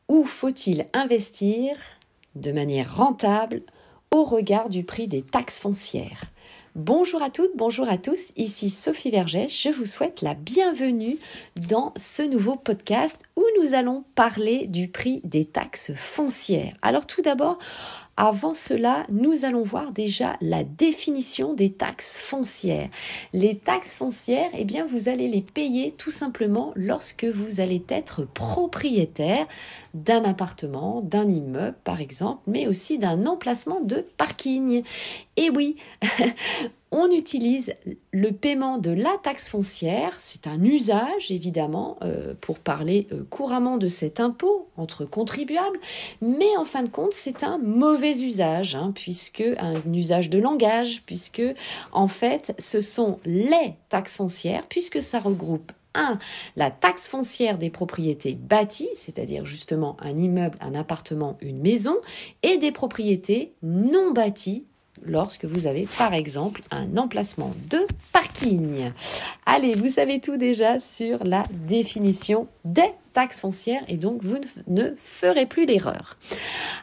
Où faut-il investir de manière rentable au regard du prix des taxes foncières? Bonjour à toutes, bonjour à tous, ici Sophie Vergès, je vous souhaite la bienvenue dans ce nouveau podcast où nous allons parler du prix des taxes foncières. Alors tout d'abord, avant cela, nous allons voir déjà la définition des taxes foncières. Les taxes foncières, eh bien, vous allez les payer tout simplement lorsque vous allez être propriétaire d'un appartement, d'un immeuble par exemple, mais aussi d'un emplacement de parking. Et oui, on utilise le paiement de la taxe foncière, c'est un usage évidemment pour parler couramment de cet impôt entre contribuables, mais en fin de compte c'est un mauvais usage, puisque un usage de langage, puisque en fait ce sont les taxes foncières, puisque ça regroupe la taxe foncière des propriétés bâties, c'est-à-dire justement un immeuble, un appartement, une maison, et des propriétés non bâties, lorsque vous avez par exemple un emplacement de parking. Allez, vous savez tout déjà sur la définition des taxes foncières et donc vous ne ferez plus l'erreur.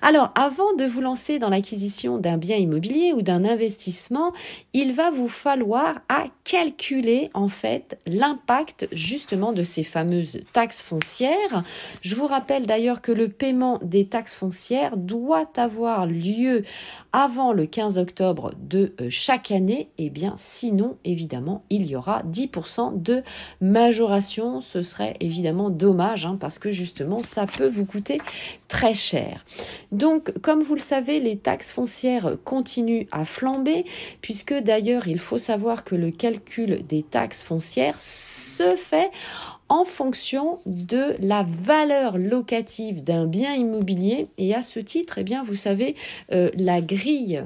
Alors, avant de vous lancer dans l'acquisition d'un bien immobilier ou d'un investissement, il va vous falloir calculer en fait l'impact justement de ces fameuses taxes foncières. Je vous rappelle d'ailleurs que le paiement des taxes foncières doit avoir lieu avant le 15 octobre de chaque année. Et bien sinon, évidemment, il y aura 10% de majoration. Ce serait évidemment dommage parce que justement, ça peut vous coûter très cher. Donc, comme vous le savez, les taxes foncières continuent à flamber, puisque d'ailleurs, il faut savoir que le calcul des taxes foncières se fait en fonction de la valeur locative d'un bien immobilier. Et à ce titre, eh bien, vous savez, la grille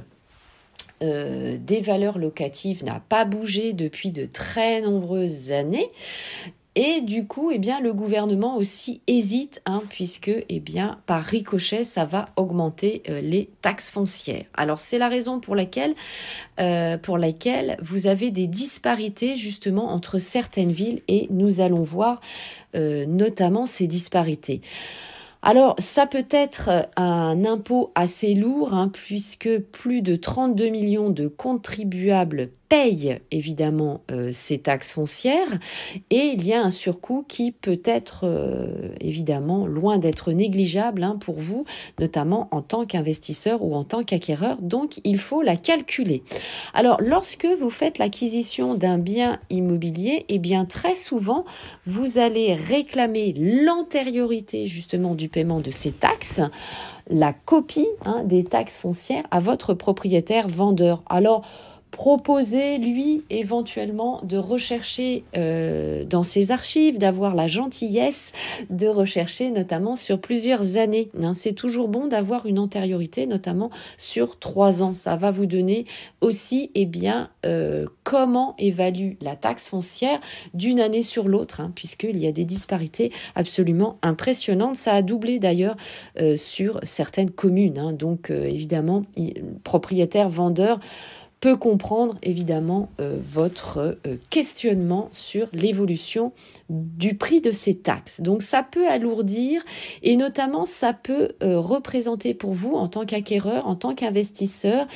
des valeurs locatives n'a pas bougé depuis de très nombreuses années. Et du coup, eh bien, le gouvernement aussi hésite, puisque, eh bien, par ricochet, ça va augmenter les taxes foncières. Alors, c'est la raison pour laquelle vous avez des disparités justement entre certaines villes, et nous allons voir notamment ces disparités. Alors, ça peut être un impôt assez lourd, puisque plus de 32 millions de contribuables payent évidemment ces taxes foncières, et il y a un surcoût qui peut être évidemment loin d'être négligeable pour vous, notamment en tant qu'investisseur ou en tant qu'acquéreur, donc il faut la calculer. Alors, lorsque vous faites l'acquisition d'un bien immobilier, eh bien très souvent, vous allez réclamer l'antériorité justement du paiement de ces taxes, la copie des taxes foncières à votre propriétaire vendeur. Alors, proposer, lui, éventuellement, de rechercher dans ses archives, d'avoir la gentillesse de rechercher notamment sur plusieurs années. C'est toujours bon d'avoir une antériorité, notamment sur 3 ans. Ça va vous donner aussi comment évalue la taxe foncière d'une année sur l'autre, puisqu'il y a des disparités absolument impressionnantes. Ça a doublé d'ailleurs sur certaines communes. Donc évidemment, propriétaire, vendeur, peut comprendre évidemment votre questionnement sur l'évolution du prix de ces taxes. Donc ça peut alourdir, et notamment ça peut représenter pour vous en tant qu'acquéreur, en tant qu'investisseur,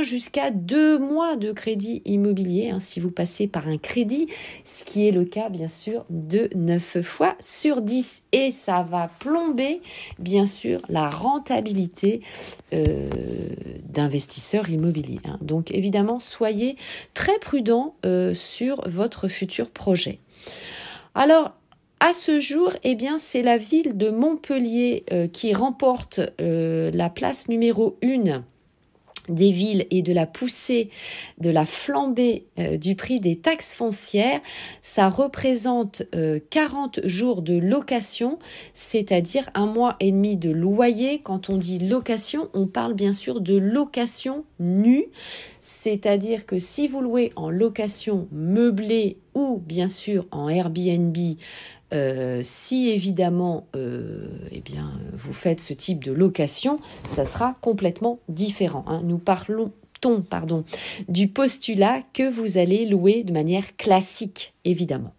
jusqu'à 2 mois de crédit immobilier si vous passez par un crédit, ce qui est le cas bien sûr de 9 fois sur 10, et ça va plomber bien sûr la rentabilité d'investisseurs immobiliers. Donc évidemment, soyez très prudents sur votre futur projet. Alors, à ce jour, c'est la ville de Montpellier qui remporte la place numéro 1 des villes et de la poussée, de la flambée du prix des taxes foncières. Ça représente 40 jours de location, c'est-à-dire 1 mois et demi de loyer. Quand on dit location, on parle bien sûr de location nue, c'est-à-dire que si vous louez en location meublée ou bien sûr en Airbnb, si évidemment vous faites ce type de location, ça sera complètement différent. Nous parlons du postulat que vous allez louer de manière classique, évidemment.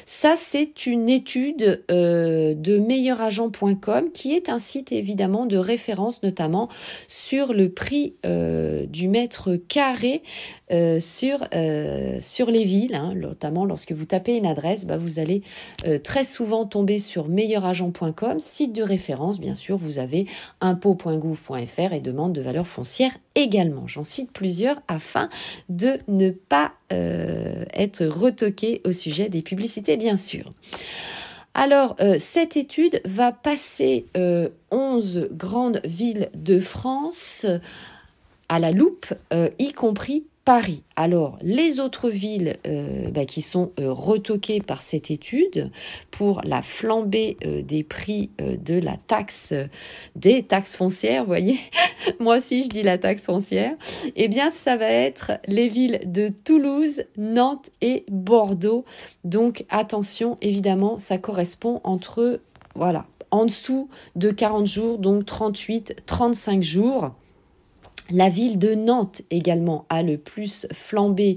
Ça, c'est une étude de meilleuragent.com qui est un site évidemment de référence, notamment sur le prix du mètre carré sur les villes, hein, notamment lorsque vous tapez une adresse, vous allez très souvent tomber sur meilleuragent.com, site de référence, bien sûr, vous avez impôt.gouv.fr et demande de valeur foncière également. J'en cite plusieurs afin de ne pas être retoqué au sujet des publicités, bien sûr. Alors, cette étude va passer 11 grandes villes de France à la loupe, y compris Paris. Alors, les autres villes qui sont retoquées par cette étude pour la flambée des prix de la taxe, des taxes foncières, vous voyez, moi aussi je dis la taxe foncière, eh bien ça va être les villes de Toulouse, Nantes et Bordeaux. Donc attention, évidemment, ça correspond entre, en dessous de 40 jours, donc 38, 35 jours. La ville de Nantes également a le plus flambé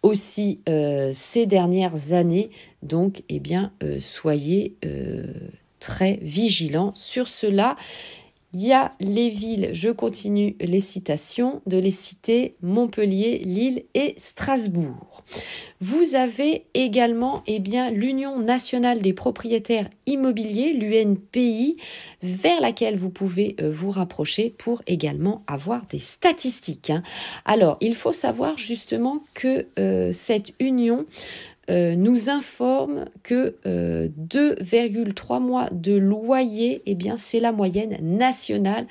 aussi ces dernières années. Donc, soyez très vigilants sur cela. Il y a les villes, je continue les citations, de les citer Montpellier, Lille et Strasbourg. Vous avez également l'Union nationale des propriétaires immobiliers, l'UNPI, vers laquelle vous pouvez vous rapprocher pour également avoir des statistiques. Alors, il faut savoir justement que cette union nous informe que 2,3 mois de loyer, c'est la moyenne nationale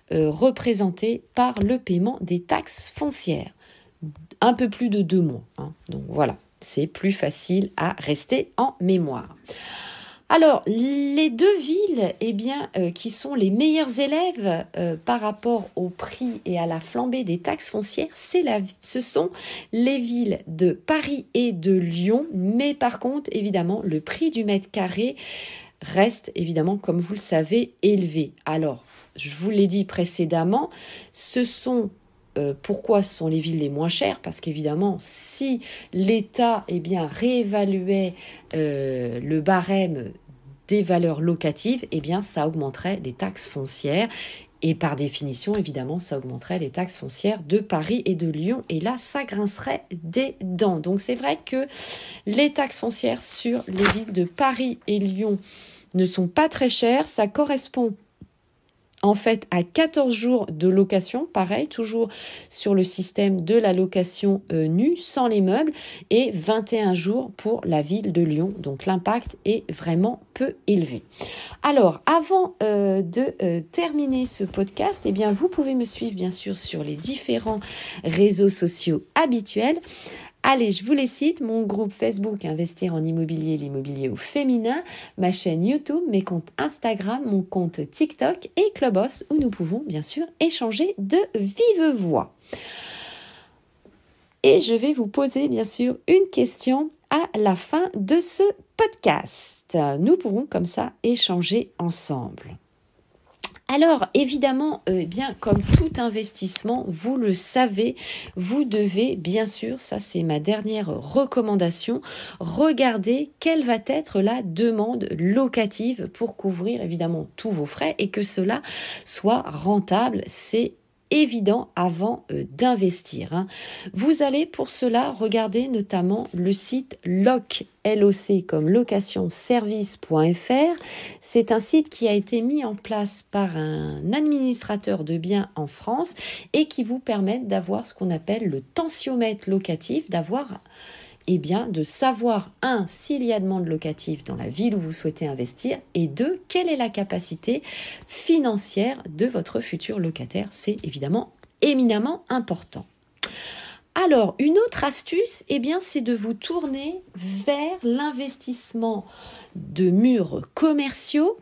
représentée par le paiement des taxes foncières. Un peu plus de 2 mois. Donc voilà, c'est plus facile à rester en mémoire. Alors, les deux villes qui sont les meilleurs élèves par rapport au prix et à la flambée des taxes foncières, ce sont les villes de Paris et de Lyon. Mais par contre, évidemment, le prix du mètre carré reste, évidemment, comme vous le savez, élevé. Alors, je vous l'ai dit précédemment, pourquoi ce sont les villes les moins chères? Parce qu'évidemment, si l'État réévaluait le barème des valeurs locatives, ça augmenterait les taxes foncières. Et par définition, évidemment, ça augmenterait les taxes foncières de Paris et de Lyon. Et là, ça grincerait des dents. Donc, c'est vrai que les taxes foncières sur les villes de Paris et Lyon ne sont pas très chères. Ça correspond en fait à 14 jours de location, pareil, toujours sur le système de la location nue, sans les meubles, et 21 jours pour la ville de Lyon. Donc l'impact est vraiment peu élevé. Alors, avant de terminer ce podcast, vous pouvez me suivre bien sûr sur les différents réseaux sociaux habituels. Allez, je vous les cite, mon groupe Facebook Investir en immobilier, l'immobilier au féminin, ma chaîne YouTube, mes comptes Instagram, mon compte TikTok et Clubhouse où nous pouvons bien sûr échanger de vive voix. Et je vais vous poser bien sûr une question à la fin de ce podcast. Nous pourrons comme ça échanger ensemble. Alors, évidemment, comme tout investissement, vous le savez, vous devez, bien sûr, ça c'est ma dernière recommandation, regarder quelle va être la demande locative pour couvrir évidemment tous vos frais et que cela soit rentable. C'est évident avant d'investir. Vous allez pour cela regarder notamment le site LOC comme locationservice.fr. C'est un site qui a été mis en place par un administrateur de biens en France et qui vous permet d'avoir ce qu'on appelle le tensiomètre locatif, de savoir, s'il y a demande locative dans la ville où vous souhaitez investir, et 2, quelle est la capacité financière de votre futur locataire. C'est évidemment éminemment important. Alors, une autre astuce, c'est de vous tourner vers l'investissement de murs commerciaux.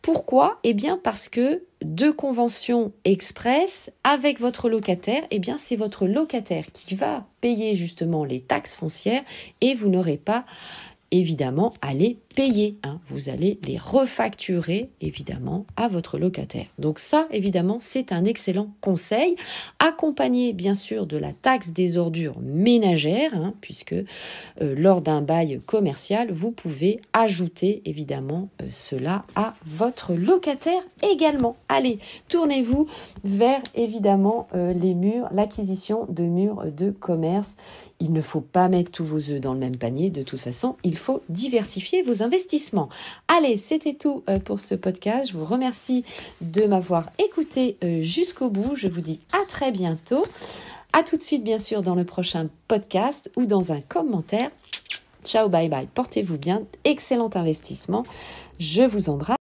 Pourquoi ? Parce que de convention express avec votre locataire, c'est votre locataire qui va payer justement les taxes foncières et vous n'aurez pas évidemment à les payer, vous allez les refacturer évidemment à votre locataire. Donc ça, évidemment, c'est un excellent conseil, accompagné bien sûr de la taxe des ordures ménagères, puisque lors d'un bail commercial, vous pouvez ajouter évidemment cela à votre locataire également. Allez, tournez-vous vers évidemment les murs, l'acquisition de murs de commerce. Il ne faut pas mettre tous vos œufs dans le même panier. De toute façon, il faut diversifier vos investissements. Allez, c'était tout pour ce podcast. Je vous remercie de m'avoir écouté jusqu'au bout. Je vous dis à très bientôt. À tout de suite, bien sûr, dans le prochain podcast ou dans un commentaire. Ciao, bye bye. Portez-vous bien. Excellent investissement. Je vous embrasse.